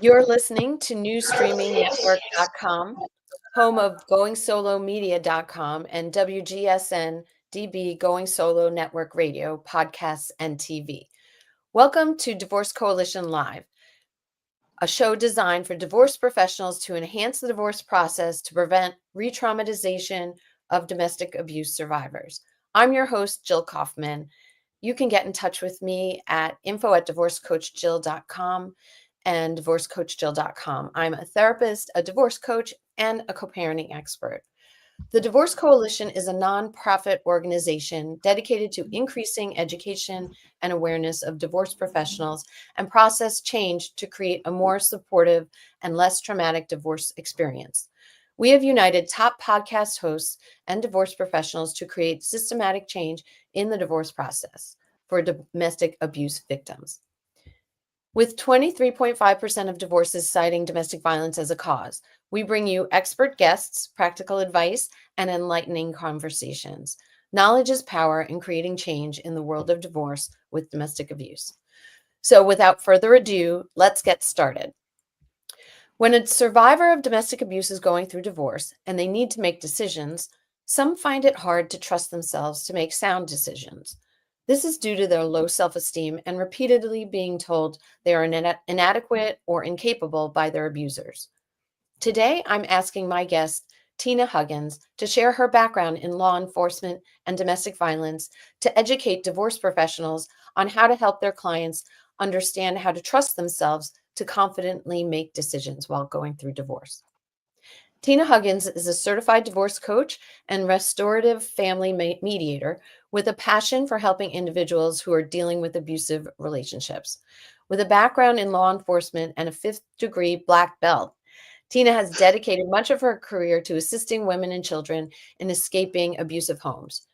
You're listening to newsstreamingnetwork.com, home of goingsolomedia.com and WGSN-DB Going Solo Network Radio, podcasts, and TV. Welcome to Divorce Coalition Live, a show designed for divorce professionals to enhance the divorce process to prevent re-traumatization of domestic abuse survivors. I'm your host, Jill Kaufman. You can get in touch with me at info@divorcecoachjill.com and divorcecoachjill.com. I'm a therapist, a divorce coach, and a co-parenting expert. The Divorce Coalition is a nonprofit organization dedicated to increasing education and awareness of divorce professionals and process change to create a more supportive and less traumatic divorce experience. We have united top podcast hosts and divorce professionals to create systematic change in the divorce process for domestic abuse victims. With 23.5% of divorces citing domestic violence as a cause, we bring you expert guests, practical advice, and enlightening conversations. Knowledge is power in creating change in the world of divorce with domestic abuse. So without further ado, let's get started. When a survivor of domestic abuse is going through divorce and they need to make decisions, some find it hard to trust themselves to make sound decisions. This is due to their low self-esteem and repeatedly being told they are inadequate or incapable by their abusers. Today, I'm asking my guest, Tina Huggins, to share her background in law enforcement and domestic violence to educate divorce professionals on how to help their clients understand how to trust themselves to confidently make decisions while going through divorce. Tina Huggins is a certified divorce coach and restorative family mediator with a passion for helping individuals who are dealing with abusive relationships. With a background in law enforcement and a 5th-degree black belt, Tina has dedicated much of her career to assisting women and children in escaping abusive homes.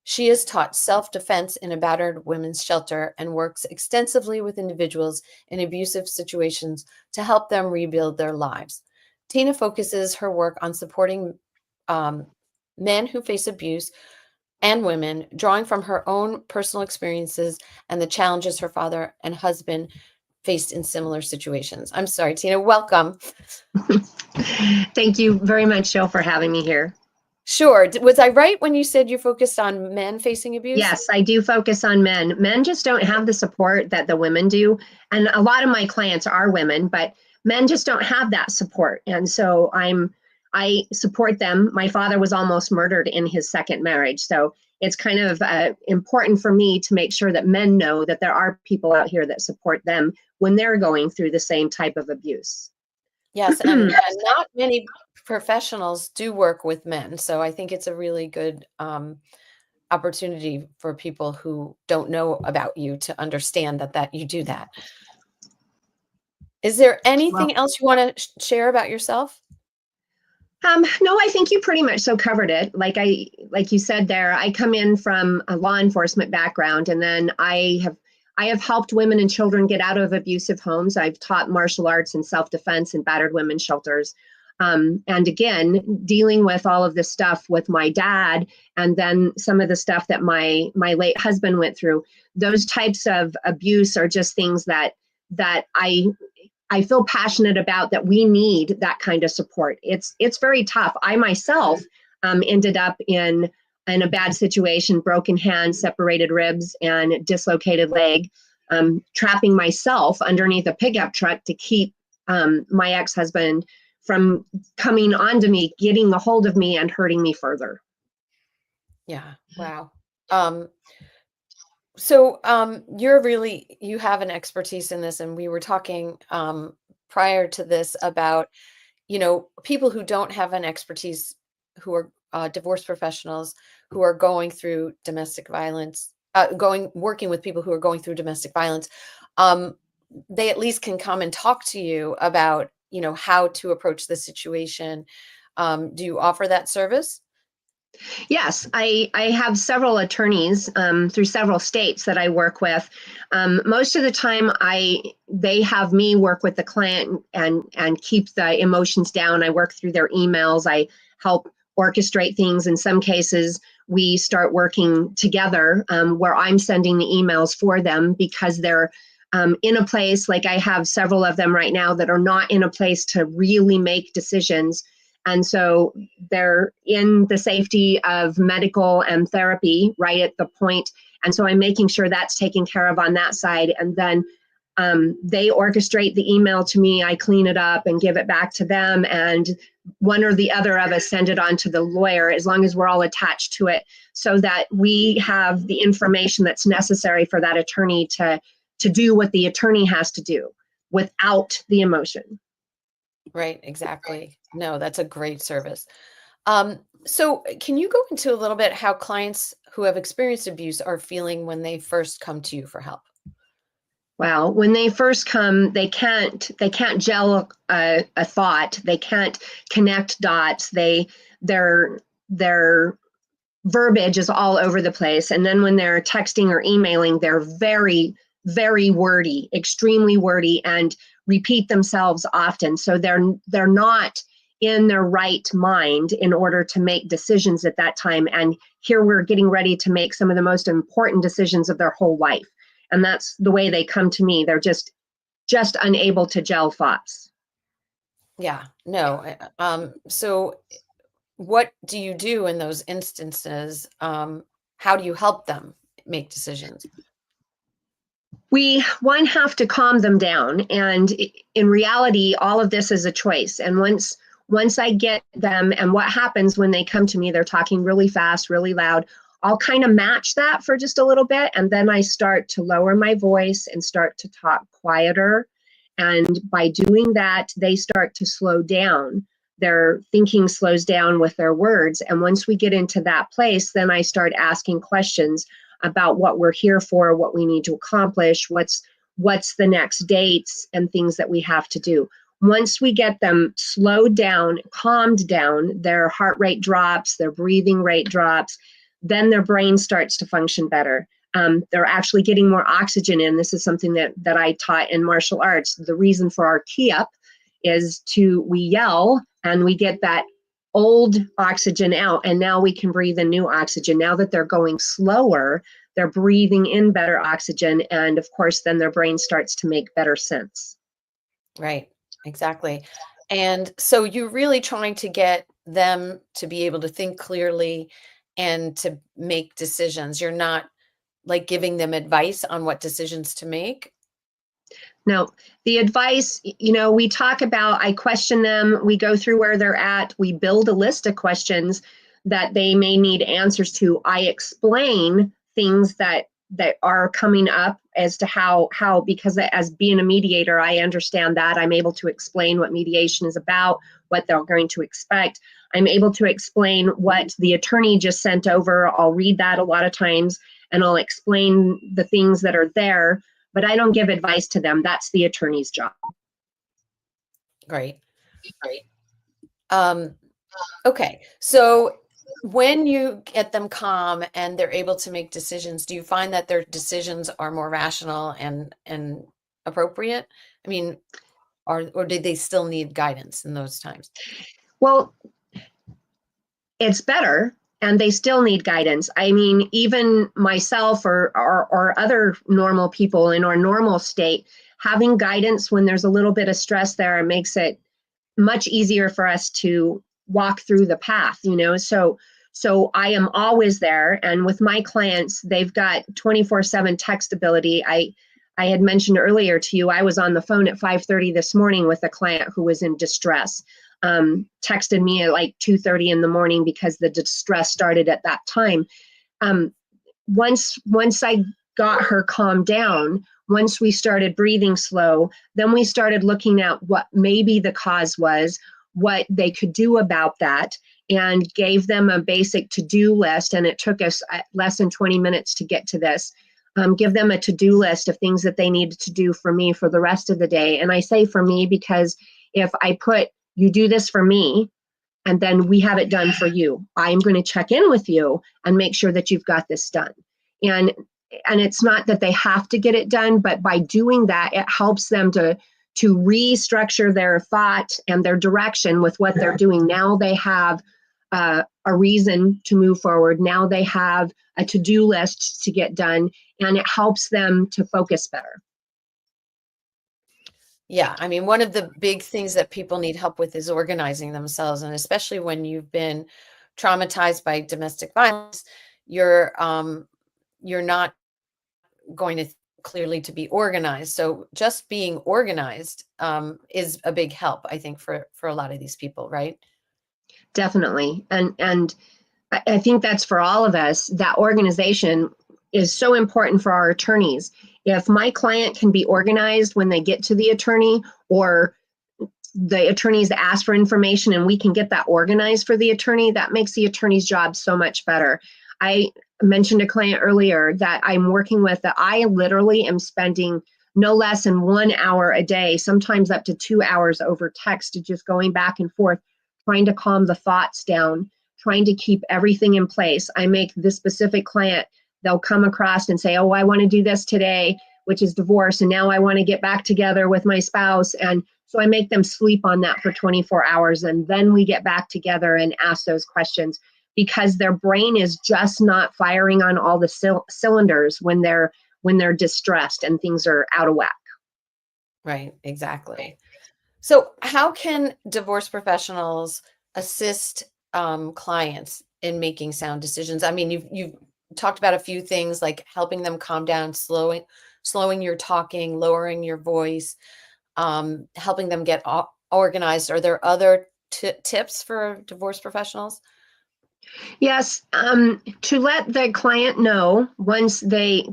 She has taught self-defense in a battered women's shelter and works extensively with individuals in abusive situations to help them rebuild their lives. Tina focuses her work on supporting men who face abuse and women, drawing from her own personal experiences and the challenges her father and husband faced in similar situations. I'm sorry, Tina, welcome. Thank you very much, Jill, for having me here. Sure. Was I right when you said you focused on men facing abuse? Yes, I do focus on men. Men just don't have the support that the women do. And a lot of my clients are women, but men just don't have that support. And so I support them. My father was almost murdered in his second marriage. So it's kind of important for me to make sure that men know that there are people out here that support them when they're going through the same type of abuse. Yes, and not many professionals do work with men. So I think it's a really good opportunity for people who don't know about you to understand that you do that. Is there anything else you want to share about yourself? No, I think you pretty much so covered it. Like you said there, I come in from a law enforcement background, and then I have helped women and children get out of abusive homes. I've taught martial arts and self-defense in battered women's shelters. And again, dealing with all of this stuff with my dad, and then some of the stuff that my late husband went through, those types of abuse are just things that I feel passionate about, that we need that kind of support. It's very tough. I myself ended up in a bad situation, broken hand, separated ribs, and dislocated leg, trapping myself underneath a pickup truck to keep my ex-husband from coming onto me, getting a hold of me, and hurting me further. Yeah. Wow. So you have an expertise in this, and we were talking prior to this about, people who don't have an expertise, who are divorce professionals who are going through domestic violence, working with people who are going through domestic violence. They at least can come and talk to you about, how to approach the situation. Do you offer that service? Yes, I have several attorneys through several states that I work with. Most of the time, they have me work with the client and keep the emotions down. I work through their emails. I help orchestrate things. In some cases, we start working together where I'm sending the emails for them because they're in a place, like I have several of them right now that are not in a place to really make decisions. And so they're in the safety of medical and therapy right at the point. And so I'm making sure that's taken care of on that side. And then they orchestrate the email to me, I clean it up and give it back to them. And one or the other of us send it on to the lawyer, as long as we're all attached to it, so that we have the information that's necessary for that attorney to do what the attorney has to do without the emotion. Right, exactly. No, that's a great service. So can you go into a little bit how clients who have experienced abuse are feeling when they first come to you for help? Well, when they first come, they can't gel a thought. They can't connect dots. Their verbiage is all over the place. And then when they're texting or emailing, they're very, very wordy, extremely wordy, and repeat themselves often. So they're not in their right mind in order to make decisions at that time. And here we're getting ready to make some of the most important decisions of their whole life. And that's the way they come to me. They're just unable to gel thoughts. Yeah, no. So what do you do in those instances? How do you help them make decisions? We have to calm them down, and in reality, all of this is a choice. And once I get them, and what happens when they come to me, they're talking really fast, really loud. I'll kind of match that for just a little bit, and then I start to lower my voice and start to talk quieter. And by doing that, they start to slow down. Their thinking slows down with their words. And once we get into that place, then I start asking questions about what we're here for, what we need to accomplish, what's the next dates and things that we have to do. Once we get them slowed down, calmed down, their heart rate drops, their breathing rate drops, then their brain starts to function better. They're actually getting more oxygen in. This is something that I taught in martial arts. The reason for our key up is we yell and we get that old oxygen out, and now we can breathe in new oxygen. Now that they're going slower, they're breathing in better oxygen, and of course then their brain starts to make better sense. Right, exactly. And so you're really trying to get them to be able to think clearly and to make decisions. You're not like giving them advice on what decisions to make. Now, the advice, we talk about, I question them, we go through where they're at, we build a list of questions that they may need answers to. I explain things that are coming up as to how, because as being a mediator, I understand that. I'm able to explain what mediation is about, what they're going to expect. I'm able to explain what the attorney just sent over. I'll read that a lot of times, and I'll explain the things that are there. But I don't give advice to them. That's the attorney's job. Great. Okay. So when you get them calm and they're able to make decisions, do you find that their decisions are more rational and appropriate? I mean, or do they still need guidance in those times? Well, it's better, and they still need guidance. I mean, even myself or other normal people in our normal state, having guidance when there's a little bit of stress there makes it much easier for us to walk through the path, So I am always there. And with my clients, they've got 24/7 text ability. I had mentioned earlier to you, I was on the phone at 5:30 this morning with a client who was in distress. Texted me at like 2:30 in the morning because the distress started at that time. Once I got her calmed down, once we started breathing slow, then we started looking at what maybe the cause was, what they could do about that, and gave them a basic to-do list. And it took us less than 20 minutes to get to this. Give them a to-do list of things that they needed to do for me for the rest of the day. And I say for me because if I put, you do this for me, and then we have it done for you, I'm going to check in with you and make sure that you've got this done. And it's not that they have to get it done, but by doing that, it helps them to restructure their thought and their direction with what they're doing. Now they have a reason to move forward. Now they have a to-do list to get done, and it helps them to focus better. Yeah. I mean, one of the big things that people need help with is organizing themselves. And especially when you've been traumatized by domestic violence, you're you're not going to clearly to be organized. So just being organized is a big help, I think, for a lot of these people, right? Definitely. And I think that's for all of us. That organization is so important for our attorneys. If my client can be organized when they get to the attorney, or the attorneys ask for information and we can get that organized for the attorney, that makes the attorney's job so much better. I mentioned a client earlier that I'm working with that I literally am spending no less than 1 hour a day, sometimes up to 2 hours over text, just going back and forth, trying to calm the thoughts down, trying to keep everything in place. I make this specific client, they'll come across and say, oh, I want to do this today, which is divorce, and now I want to get back together with my spouse. And so I make them sleep on that for 24 hours, and then we get back together and ask those questions, because their brain is just not firing on all the cylinders when they're distressed and things are out of whack. Right, exactly. So how can divorce professionals assist clients in making sound decisions? I mean, you've talked about a few things like helping them calm down, slowing your talking, lowering your voice, helping them get organized. Are there other tips for divorce professionals? Yes, to let the client know once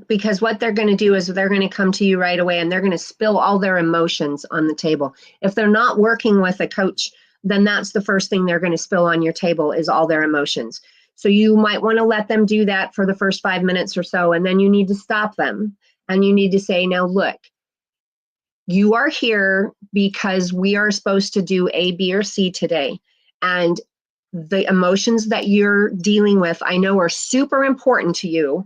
because what they're going to do is they're going to come to you right away and they're going to spill all their emotions on the table. If they're not working with a coach, then that's the first thing they're going to spill on your table is all their emotions. So you might want to let them do that for the first 5 minutes or so, and then you need to stop them and you need to say, now look, you are here because we are supposed to do A, B, or C today. And the emotions that you're dealing with, I know are super important to you,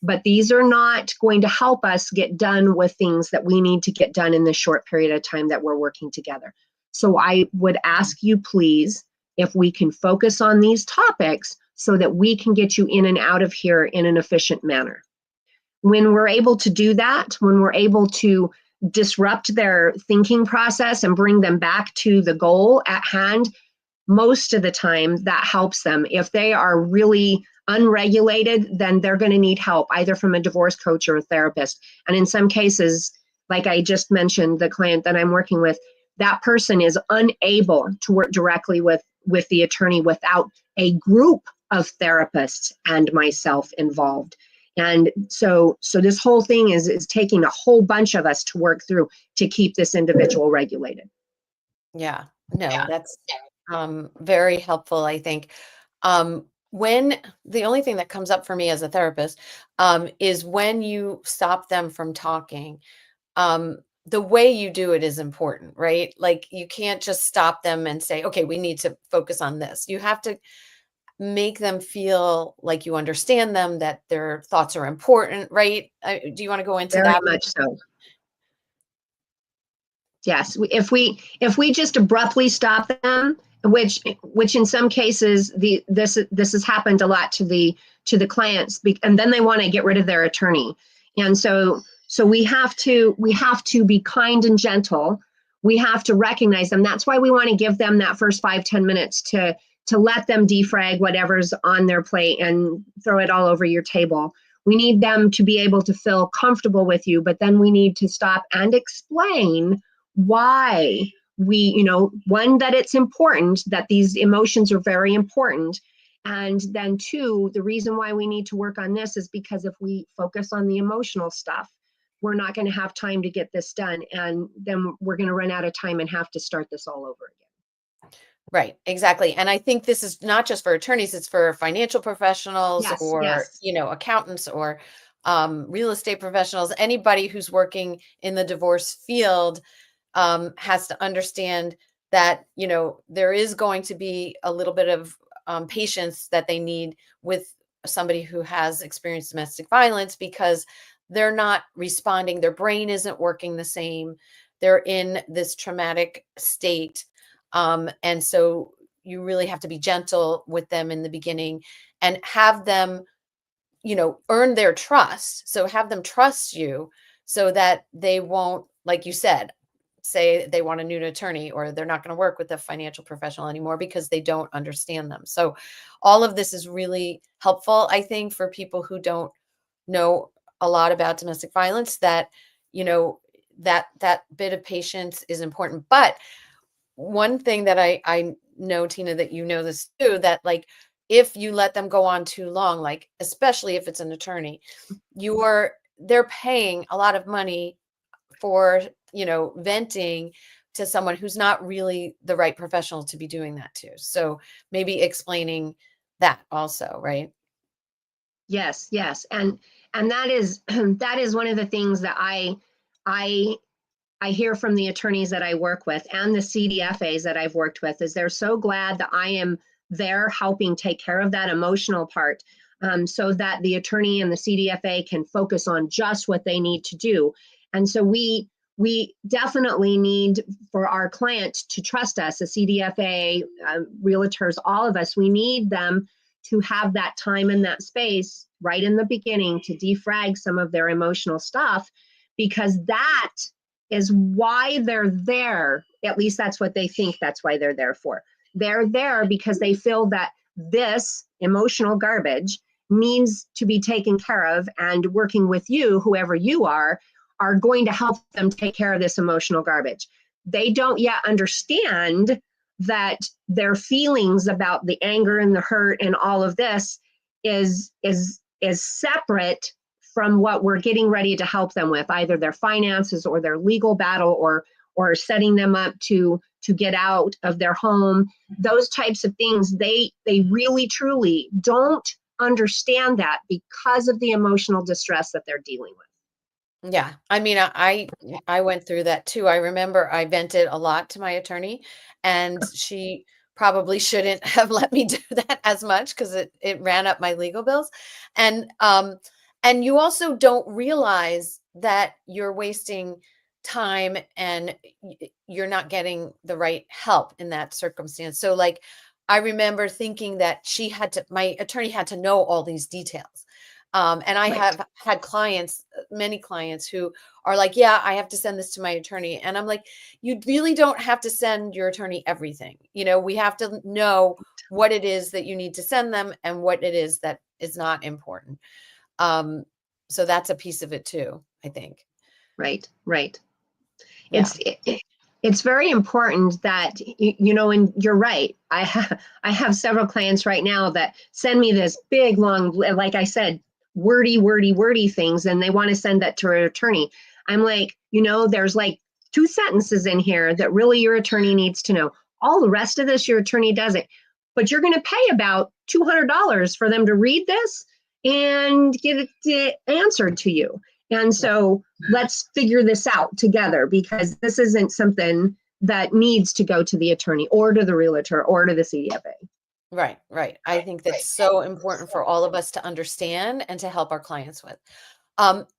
but these are not going to help us get done with things that we need to get done in this short period of time that we're working together. So I would ask you, please, if we can focus on these topics so that we can get you in and out of here in an efficient manner. When we're able to do that, when we're able to disrupt their thinking process and bring them back to the goal at hand, most of the time that helps them. If they are really unregulated, then they're going to need help either from a divorce coach or a therapist. And in some cases, like I just mentioned, the client that I'm working with, that person is unable to work directly with the attorney without a group of therapists and myself involved. And so this whole thing is taking a whole bunch of us to work through to keep this individual regulated. Yeah, no, that's very helpful, I think. When the only thing that comes up for me as a therapist is when you stop them from talking, the way you do it is important, right? Like you can't just stop them and say, okay, we need to focus on this. You have to make them feel like you understand them, that their thoughts are important, right? Do you want to go into Very that? much so. Yes, if we just abruptly stop them, which in some cases this has happened a lot to the clients, and then they want to get rid of their attorney, and so we have to be kind and gentle. We have to recognize them. That's why we want to give them that first 5-10 minutes to let them defrag whatever's on their plate and throw it all over your table. We need them to be able to feel comfortable with you, but then we need to stop and explain why one, that it's important, that these emotions are very important. And then two, the reason why we need to work on this is because if we focus on the emotional stuff, we're not going to have time to get this done. And then we're going to run out of time and have to start this all over again. Right, exactly. And I think this is not just for attorneys, it's for financial professionals Yes, or, yes. accountants or real estate professionals. Anybody who's working in the divorce field has to understand that, there is going to be a little bit of patience that they need with somebody who has experienced domestic violence because they're not responding. Their brain isn't working the same. They're in this traumatic state. And so you really have to be gentle with them in the beginning and have them, earn their trust. So have them trust you so that they won't, like you said, say they want a new attorney, or they're not going to work with a financial professional anymore because they don't understand them. So all of this is really helpful, I think, for people who don't know a lot about domestic violence, that, that bit of patience is important. But one thing that I know, Tina, that you know this too, that like, if you let them go on too long, like, especially if it's an attorney, they're paying a lot of money for, venting to someone who's not really the right professional to be doing that to. So maybe explaining that also, right? Yes, yes. And that is that is one of the things that I I hear from the attorneys that I work with and the CDFAs that I've worked with, is they're so glad that I am there helping take care of that emotional part, so that the attorney and the CDFA can focus on just what they need to do. And so we definitely need for our client to trust us, a CDFA, realtors, all of us, we need them to have that time and that space right in the beginning to defrag some of their emotional stuff, because that is why they're there. At least that's what they think, that's why they're there for. They're there because they feel that this emotional garbage needs to be taken care of, and working with you, whoever you are going to help them take care of this emotional garbage. They don't yet understand that their feelings about the anger and the hurt and all of this is separate from what we're getting ready to help them with, either their finances or their legal battle, or setting them up to get out of their home. Those types of things, they really truly don't understand that because of the emotional distress that they're dealing with. Yeah. I mean, I went through that too. I remember I vented a lot to my attorney, and she probably shouldn't have let me do that as much, because it ran up my legal bills. And you also don't realize that you're wasting time, and you're not getting the right help in that circumstance. So like, I remember thinking that my attorney had to know all these details. And I Right. have had clients, many clients, who are like, yeah, I have to send this to my attorney. And I'm like, you really don't have to send your attorney everything. We have to know what it is that you need to send them and what it is that is not important. Um, so that's a piece of it too, I think. Right. Right. Yeah. It's very important that and you're right. I have several clients right now that send me this big long, like I said, wordy things, and they want to send that to an attorney. I'm like, there's like 2 sentences in here that really your attorney needs to know. All the rest of this your attorney doesn't, but you're going to pay about $200 for them to read this and get it answered to you. And so let's figure this out together, because this isn't something that needs to go to the attorney or to the realtor or to the CDFA. Right, right. I think that's so important for all of us to understand and to help our clients with.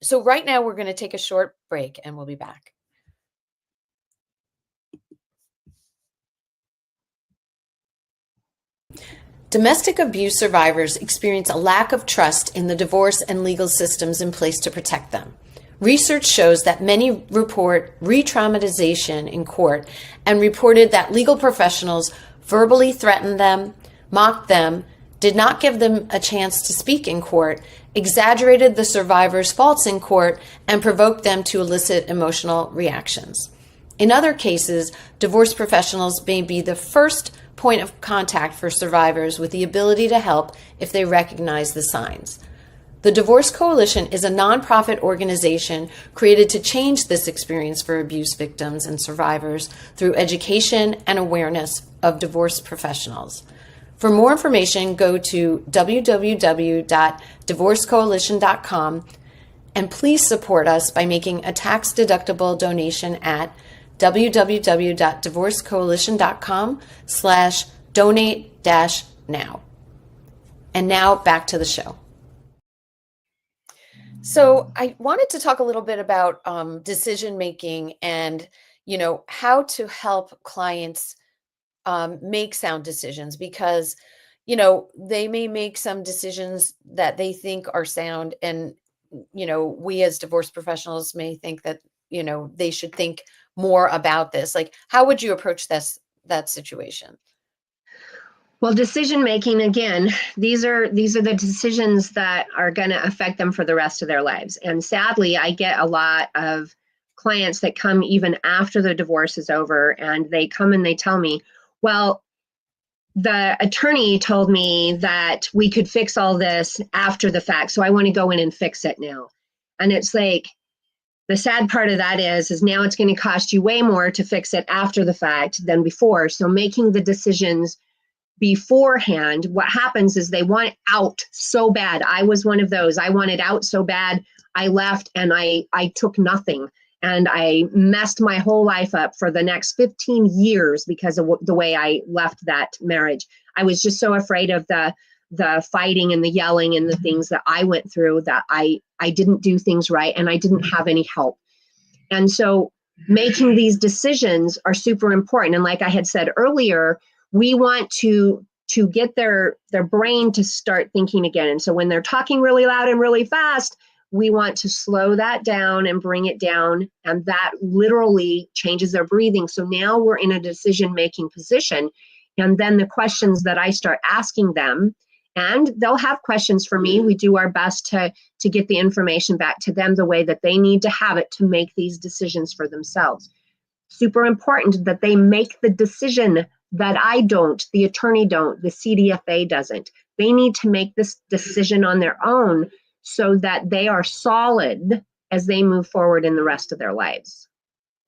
So right now we're going to take a short break, and we'll be back. Domestic abuse survivors experience a lack of trust in the divorce and legal systems in place to protect them. Research shows that many report re-traumatization in court, and reported that legal professionals verbally threatened them, mocked them, did not give them a chance to speak in court, exaggerated the survivor's faults in court, and provoked them to elicit emotional reactions. In other cases, divorce professionals may be the first point of contact for survivors, with the ability to help if they recognize the signs. The Divorce Coalition is a nonprofit organization created to change this experience for abuse victims and survivors through education and awareness of divorce professionals. For more information, go to www.divorcecoalition.com, and please support us by making a tax-deductible donation at www.divorcecoalition.com/donate-now. And now back to the show. So I wanted to talk a little bit about decision making, and how to help clients make sound decisions, because they may make some decisions that they think are sound, and we as divorce professionals may think that they should think more about this? Like, how would you approach that situation? Well, decision making, again, these are the decisions that are going to affect them for the rest of their lives. And sadly, I get a lot of clients that come even after the divorce is over, and they come and they tell me, well, the attorney told me that we could fix all this after the fact, so I want to go in and fix it now. And it's like, the sad part of that is now it's going to cost you way more to fix it after the fact than before. So making the decisions beforehand, what happens is they want out so bad. I was one of those. I wanted out so bad. I left and I took nothing. And I messed my whole life up for the next 15 years because of the way I left that marriage. I was just so afraid of the fighting and the yelling and the things that I went through that I didn't do things right and I didn't have any help. And so making these decisions are super important. And like I had said earlier, we want to get their brain to start thinking again. And so when they're talking really loud and really fast, we want to slow that down and bring it down. And that literally changes their breathing. So now we're in a decision-making position. And then the questions that I start asking them, and they'll have questions for me. We do our best to get the information back to them the way that they need to have it to make these decisions for themselves. Super important that they make the decision that I don't, the attorney don't, the CDFA doesn't. They need to make this decision on their own so that they are solid as they move forward in the rest of their lives.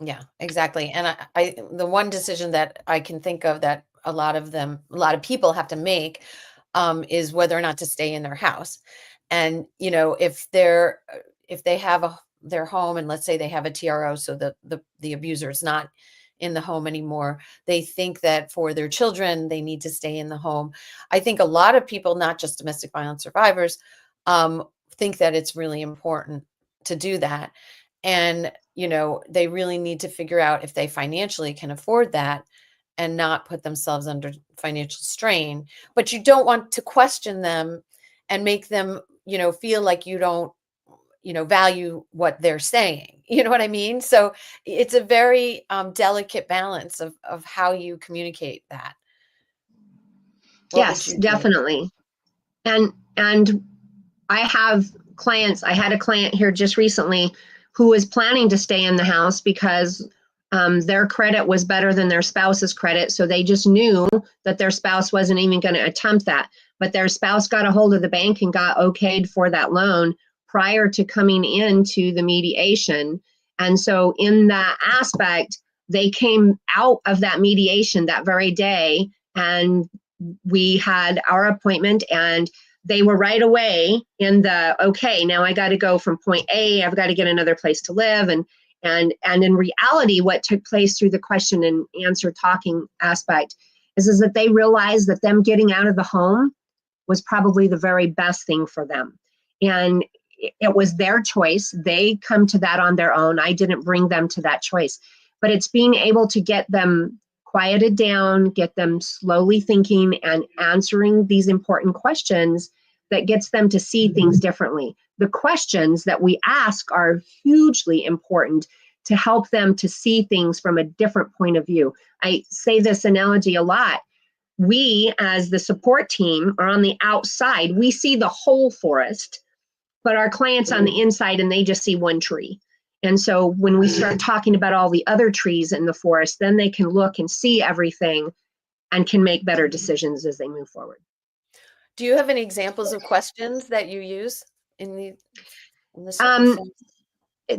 Yeah, exactly. And I the one decision that I can think of that a lot of people have to make is whether or not to stay in their house. And if they have their home, and let's say they have a TRO, so the abuser is not in the home anymore, they think that for their children they need to stay in the home. I think a lot of people, not just domestic violence survivors, think that it's really important to do that. And, they really need to figure out if they financially can afford that and not put themselves under financial strain. But you don't want to question them and make them, feel like you don't, value what they're saying. You know what I mean? So it's a very delicate balance of how you communicate that. What would Yes, you do? definitely. And I have clients. I had a client here just recently who was planning to stay in the house because their credit was better than their spouse's credit. So they just knew that their spouse wasn't even going to attempt that. But their spouse got a hold of the bank and got okayed for that loan prior to coming into the mediation. And so in that aspect, they came out of that mediation that very day, and we had our appointment, and they were right away in the, okay, now I got to go from point A, I've got to get another place to live. And in reality, what took place through the question and answer talking aspect is that they realized that them getting out of the home was probably the very best thing for them. And it was their choice. They come to that on their own. I didn't bring them to that choice. But it's being able to get them quieted down, get them slowly thinking and answering these important questions that gets them to see things differently. The questions that we ask are hugely important to help them to see things from a different point of view. I say this analogy a lot. We, as the support team, are on the outside. We see the whole forest, but our clients on the inside, and they just see one tree. And so when we start talking about all the other trees in the forest, then they can look and see everything and can make better decisions as they move forward. Do you have any examples of questions that you use in the Um, circumstance?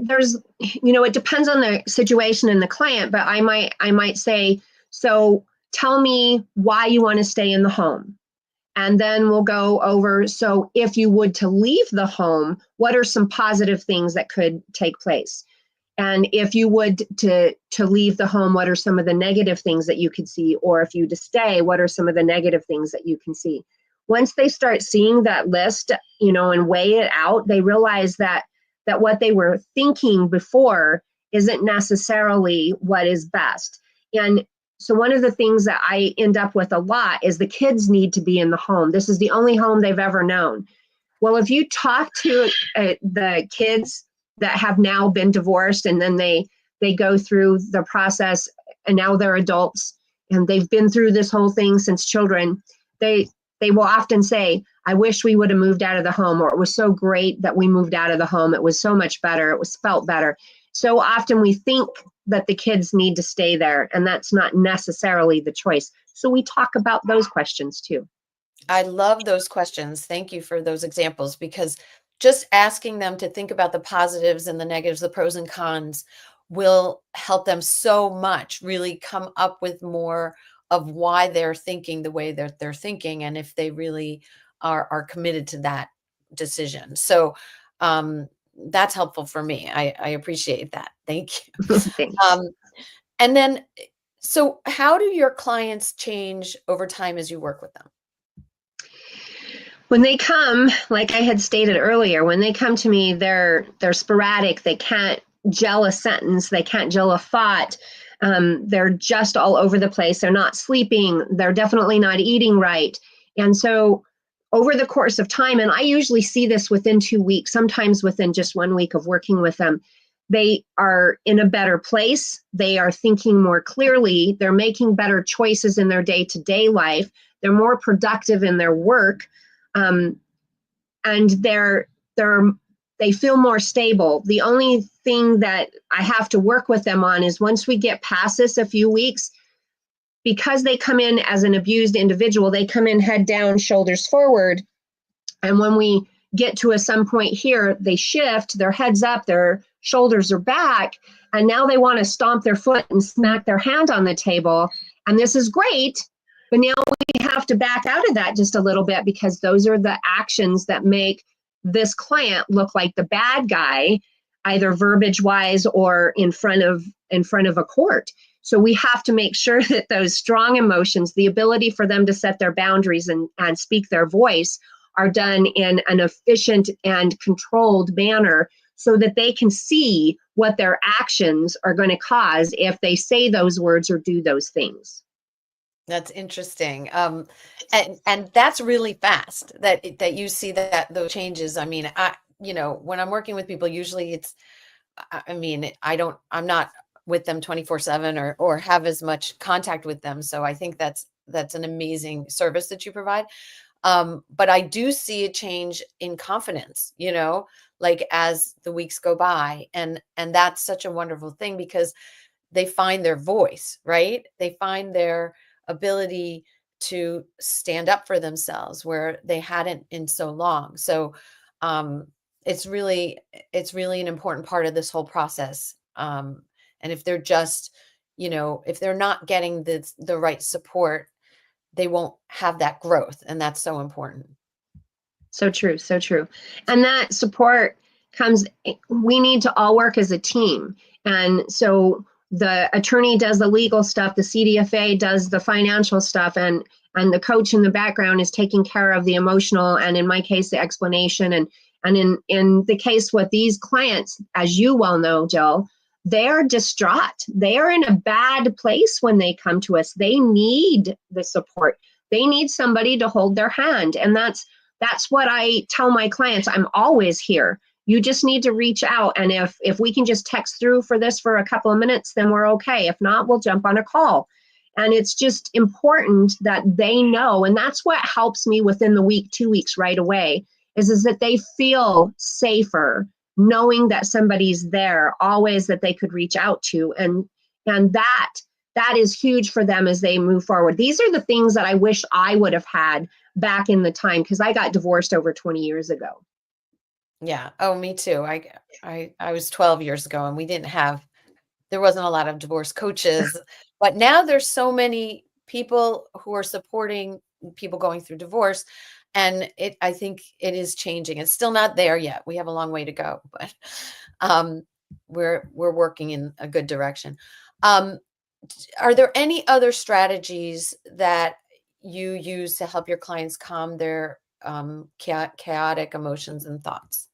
there's, it depends on the situation and the client, but I might say, so tell me why you want to stay in the home. And then we'll go over, so if you would to leave the home, what are some positive things that could take place? And if you would to leave the home, what are some of the negative things that you could see? Or if you to stay, what are some of the negative things that you can see? Once they start seeing that list, and weigh it out, they realize that what they were thinking before isn't necessarily what is best. And so one of the things that I end up with a lot is the kids need to be in the home. This is the only home they've ever known. Well, if you talk to the kids that have now been divorced, and then they they go through the process and now they're adults and they've been through this whole thing since children, they will often say, I wish we would have moved out of the home, or it was so great that we moved out of the home. It was so much better. It was felt better. So often we think that the kids need to stay there, and that's not necessarily the choice. So we talk about those questions too. I love those questions. Thank you for those examples, because just asking them to think about the positives and the negatives, the pros and cons, will help them so much really come up with more of why they're thinking the way that they're thinking, and if they really are committed to that decision. So that's helpful for me. I appreciate that. Thank you. Thanks. And then, so how do your clients change over time as you work with them? When they come, like I had stated earlier, when they come to me, they're sporadic. They can't gel a sentence. They can't gel a thought. They're just all over the place. They're not sleeping. They're definitely not eating right. And so over the course of time, and I usually see this within 2 weeks, sometimes within just 1 week of working with them, they are in a better place. They are thinking more clearly. They're making better choices in their day-to-day life. They're more productive in their work. And they feel more stable. The only thing that I have to work with them on is once we get past this a few weeks, because they come in as an abused individual, they come in head down, shoulders forward. And when we get to some point here, they shift, their heads up, their shoulders are back, and now they want to stomp their foot and smack their hand on the table. And this is great, but now we have to back out of that just a little bit, because those are the actions that make this client look like the bad guy, either verbiage wise or in front of a court. So we have to make sure that those strong emotions, the ability for them to set their boundaries and speak their voice, are done in an efficient and controlled manner, so that they can see what their actions are going to cause if they say those words or do those things. That's interesting. And that's really fast that you see that those changes. I mean, when I'm working with people, usually I'm not with them 24/7 or have as much contact with them. So I think that's an amazing service that you provide. But I do see a change in confidence, like as the weeks go by, and that's such a wonderful thing, because they find their voice, right? They find their ability to stand up for themselves where they hadn't in so long. So it's really an important part of this whole process. And if they're just, if they're not getting the right support, they won't have that growth. And that's so important. So true. So true. And that support we need to all work as a team. And so the attorney does the legal stuff, the CDFA does the financial stuff, and the coach in the background is taking care of the emotional, and in my case, the explanation. And in the case with these clients, as you well know, Jill, they're distraught. They are in a bad place when they come to us. They need the support. They need somebody to hold their hand. And that's what I tell my clients. I'm always here. You just need to reach out. And if we can just text through for this for a couple of minutes, then we're okay. If not, we'll jump on a call. And it's just important that they know. And that's what helps me within the week, 2 weeks right away, is that they feel safer knowing that somebody's there always that they could reach out to. And that is huge for them as they move forward. These are the things that I wish I would have had back in the time, because I got divorced over 20 years ago. Yeah. Oh, me too. I was 12 years ago, and there wasn't a lot of divorce coaches, but now there's so many people who are supporting people going through divorce. And I think it is changing. It's still not there yet. We have a long way to go, but we're working in a good direction. Are there any other strategies that you use to help your clients calm their chaotic emotions and thoughts?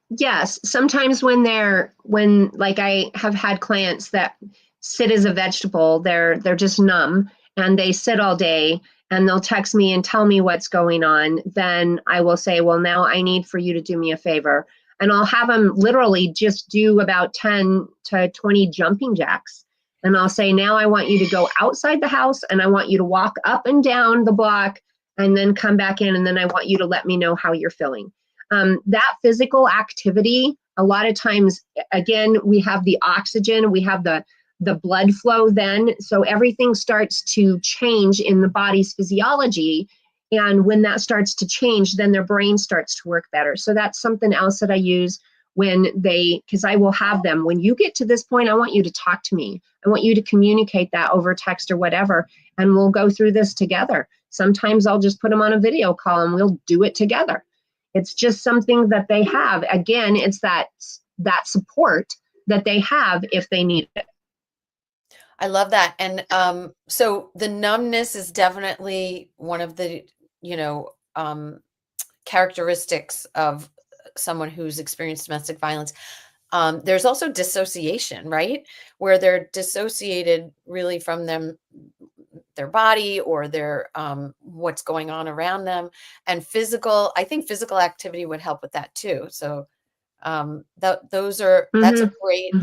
Yes, sometimes when like I have had clients that sit as a vegetable, they're just numb and they sit all day and they'll text me and tell me what's going on. Then I will say, well, now I need for you to do me a favor. and I'll have them literally just do about 10 to 20 jumping jacks. And I'll say, now I want you to go outside the house and I want you to walk up and down the block and then come back in. And then I want you to let me know how you're feeling. That physical activity, a lot of times, again, we have the oxygen, we have the blood flow then. So everything starts to change in the body's physiology. And when that starts to change, then their brain starts to work better. So that's something else that I use when because I will have them, when you get to this point, I want you to talk to me. I want you to communicate that over text or whatever, and we'll go through this together. Sometimes I'll just put them on a video call and we'll do it together. It's just something that they have. Again, it's that support that they have if they need it. I love that. And so the numbness is definitely one of the, characteristics of someone who's experienced domestic violence. There's also dissociation, right? Where they're dissociated really from their body or their what's going on around them. And I think physical activity would help with that too. So that's a great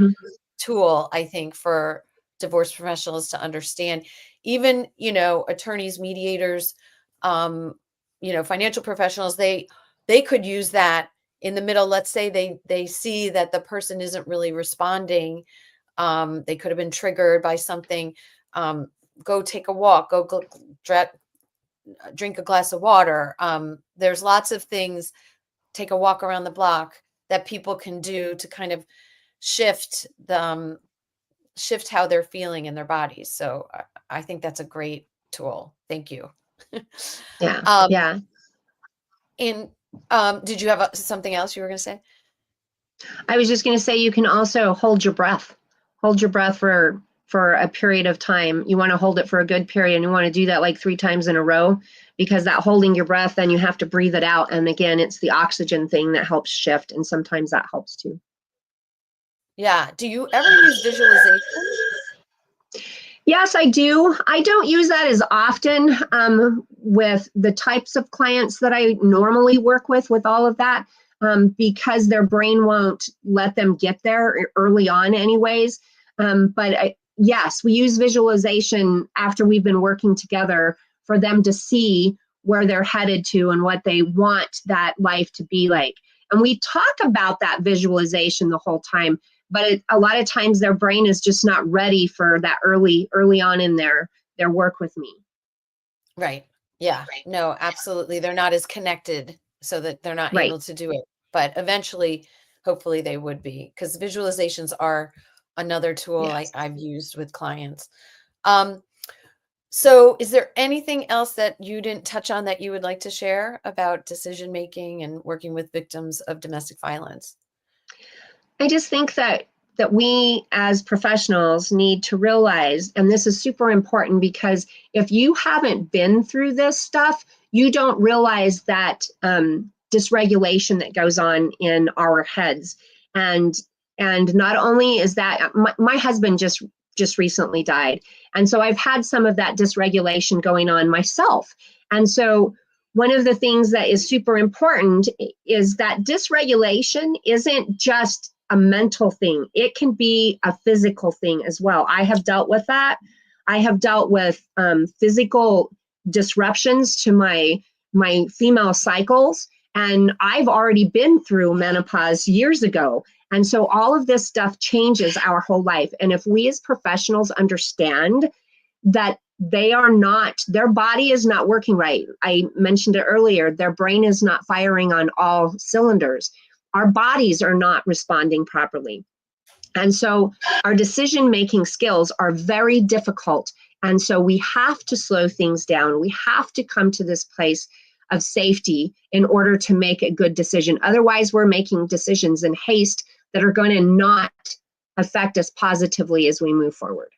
tool, I think, for divorce professionals to understand. Even, attorneys, mediators, financial professionals, they could use that in the middle. Let's say they see that the person isn't really responding. They could have been triggered by something. Go take a walk, go drink a glass of water. There's lots of things, take a walk around the block, that people can do to kind of shift how they're feeling in their bodies. So I think that's a great tool. Thank you. Yeah. Yeah. And did you have something else you were going to say? I was just going to say, you can also hold your breath. Hold your breath for a period of time. You want to hold it for a good period, and you want to do that like 3 times in a row, because that holding your breath, then you have to breathe it out. And again, it's the oxygen thing that helps shift. And sometimes that helps too. Yeah. Do you ever use visualization? Yes, I do. I don't use that as often with the types of clients that I normally work with all of that, because their brain won't let them get there early on anyways. Yes, we use visualization after we've been working together for them to see where they're headed to and what they want that life to be like. And we talk about that visualization the whole time, but a lot of times their brain is just not ready for that early on in their work with me. Right. Yeah. No, absolutely. They're not as connected, so that they're not Right. able to do it. But eventually, hopefully they would be, because visualizations are another tool Yes. I've used with clients. So is there anything else that you didn't touch on that you would like to share about decision making and working with victims of domestic violence? I just think that we as professionals need to realize, and this is super important, because if you haven't been through this stuff, you don't realize that dysregulation that goes on in our heads. And not only is that, my husband just recently died. And so I've had some of that dysregulation going on myself. And so one of the things that is super important is that dysregulation isn't just a mental thing. It can be a physical thing as well. I have dealt with that. I have dealt with physical disruptions to my female cycles. And I've already been through menopause years ago. And so all of this stuff changes our whole life. And if we as professionals understand that their body is not working right. I mentioned it earlier, their brain is not firing on all cylinders. Our bodies are not responding properly. And so our decision-making skills are very difficult. And so we have to slow things down. We have to come to this place of safety in order to make a good decision. Otherwise, we're making decisions in haste that are going to not affect us positively as we move forward.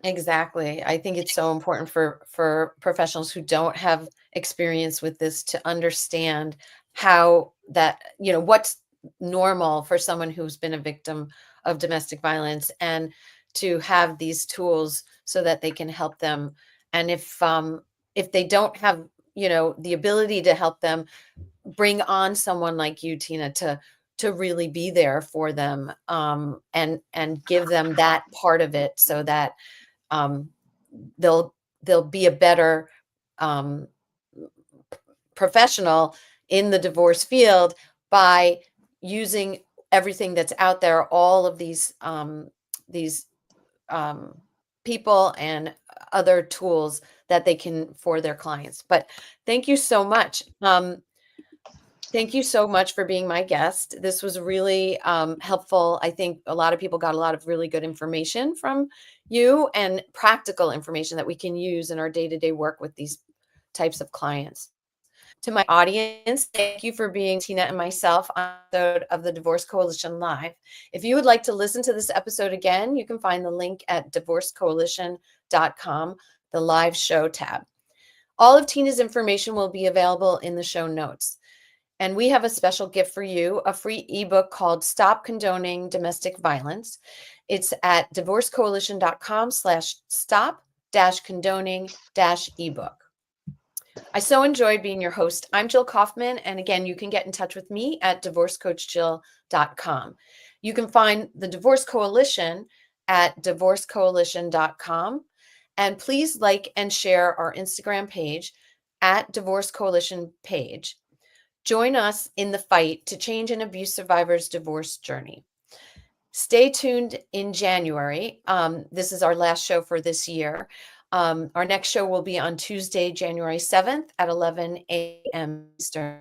Exactly. I think it's so important for professionals who don't have experience with this to understand how that, what's normal for someone who's been a victim of domestic violence, and to have these tools so that they can help them. And if they don't have, the ability to help them, bring on someone like you, Tina, to to really be there for them, and give them that part of it, so that they'll be a better professional in the divorce field by using everything that's out there, all of these people and other tools that they can for their clients. But thank you so much. Thank you so much for being my guest. This was really helpful. I think a lot of people got a lot of really good information from you, and practical information that we can use in our day-to-day work with these types of clients. To my audience, thank you for being Tina and myself on the episode of the Divorce Coalition Live. If you would like to listen to this episode again, you can find the link at divorcecoalition.com, the live show tab. All of Tina's information will be available in the show notes. And we have a special gift for you, a free ebook called Stop Condoning Domestic Violence. It's at divorcecoalition.com/stop-condoning-ebook. I so enjoyed being your host. I'm Jill Kaufman. And again, you can get in touch with me at divorcecoachjill.com. You can find the Divorce Coalition at divorcecoalition.com. And please like and share our Instagram page at Divorce Coalition page. Join us in the fight to change an abuse survivor's divorce journey. Stay tuned in January. This is our last show for this year. Our next show will be on Tuesday, January 7th at 11 a.m. Eastern,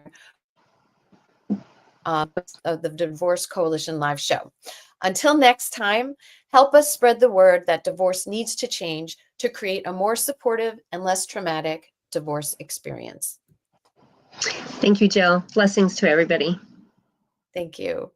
of the Divorce Coalition live show. Until next time, help us spread the word that divorce needs to change to create a more supportive and less traumatic divorce experience. Thank you, Jill. Blessings to everybody. Thank you.